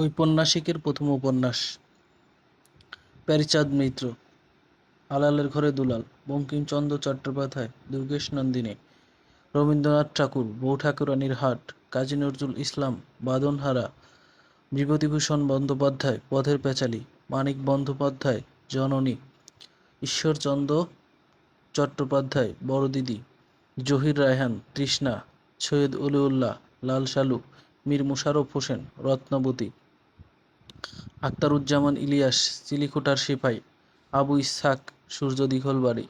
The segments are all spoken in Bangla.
ঔপন্যাসিকের প্রথম উপন্যাস। প্যারীচাঁদ মিত্র, আলালের ঘরে দুলাল, বঙ্কিমচন্দ্র চট্টোপাধ্যায়, দুর্গেশ নন্দিনী, রবীন্দ্রনাথ ঠাকুর, বউ ঠাকুরানীর হাট, কাজী নজরুল ইসলাম, বাঁধনহারা, বিভূতিভূষণ বন্দ্যোপাধ্যায়, পথের পাঁচালী, মানিক বন্দ্যোপাধ্যায়, জননী, ঈশ্বরচন্দ্র চট্টোপাধ্যায়, বড়দিদি, জহির রায়হান, তৃষ্ণা, সৈয়দ অলিউল্লাহ, লাল সালু, মীর মোশাররফ হোসেন, রত্নাবতী, আখতারুজ্জামান ইলিয়াস, চিলিকোঠার সিপাই, আবু ইসহাক, সূর্য দীঘলবাড়ি,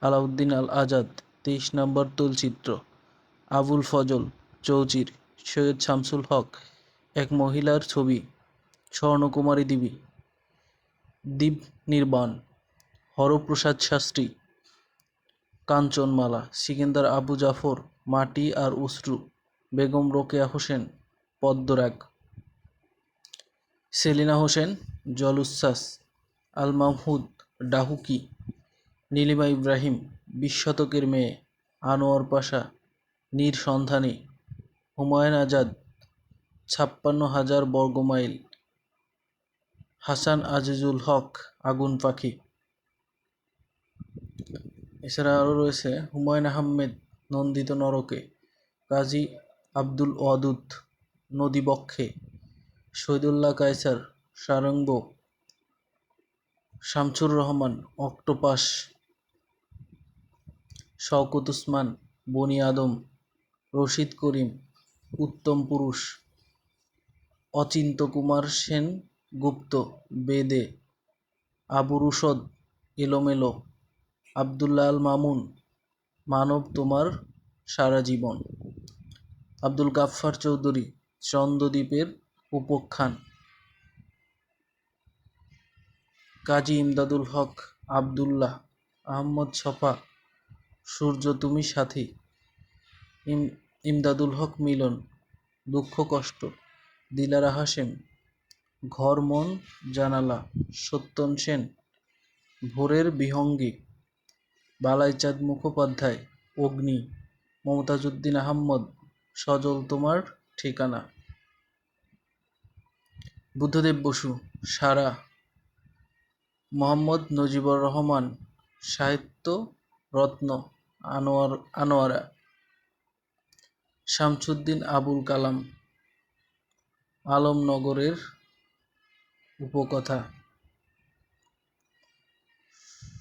আলাউদ্দিন আল আজাদ, 23 নম্বর তৈলচিত্র, আবুল ফজল, চৌচির, সৈয়দ শামসুল হক, এক মহিলার ছবি, স্বর্ণকুমারী দেবী, দ্বীপ নির্বাণ, হরপ্রসাদ শাস্ত্রী, কাঞ্চনমালা, সিকেন্দার আবু জাফর, মাটি আর অশ্রু, বেগম রোকেয়া হোসেন, পদ্মরাগ, সেলিনা হোসেন, জলোচ্ছ্বাস, আল মাহমুদ, ডাহুকি, নীলিমা ইব্রাহিম, 20 শতকের মেয়ে, আনোয়ার পাশা, নীর সন্ধানী, হুমায়ুন আজাদ, 56,000 বর্গমাইল, হাসান আজিজুল হক, আগুন পাখি। এছাড়া আরও রয়েছে হুমায়ুন আহমেদ, নন্দিত নরকে, কাজী আব্দুল ওয়াদুদ, নদীবক্ষে, শহীদুল্লাহ কায়সার, সারঙ্গ, শামসুর রহমান, অক্টোপাস, শওকত উসমান, বনি আদম, রশিদ করিম, উত্তম পুরুষ, অচিন্ত্যকুমার সেন গুপ্ত, বেদে, আবু রুশদ, এলোমেলো, আবদুল্লাহ আল মামুন, মানব তোমার সারা জীবন, আব্দুল গাফফার চৌধুরী, চন্দ্রদ্বীপের উপাখ্যান, কাজী ইমদাদুল হক, আবদুল্লাহ, আহমদ ছফা, সূর্য তুমি সাথী, ইমদাদুল হক মিলন, দুঃখ কষ্ট, দিলারা হাশেম, ঘর মন জানালা, সত্যন সেন, ভোরের বিহঙ্গী, বালাইচাঁদ মুখোপাধ্যায়, অগ্নি, মমতাজউদ্দিন আহমদ, সজল তোমার ঠিকানা, বুদ্ধদেব বসু, সারা, মোহাম্মদ নজিবুর রহমান, সাহিত্য রত্ন, আনোয়ারা, শামসুদ্দিন আবুল কালাম, আলমনগরের উপকথা,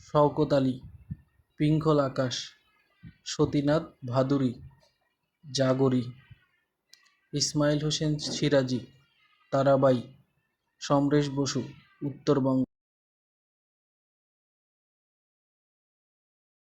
শওকত আলী, পিঙ্গল আকাশ, সতীনাথ ভাদুরী, জাগরী, ইসমাইল হোসেন সিরাজী, তারাবাই, সমরেশ বসু, উত্তরবঙ্গ।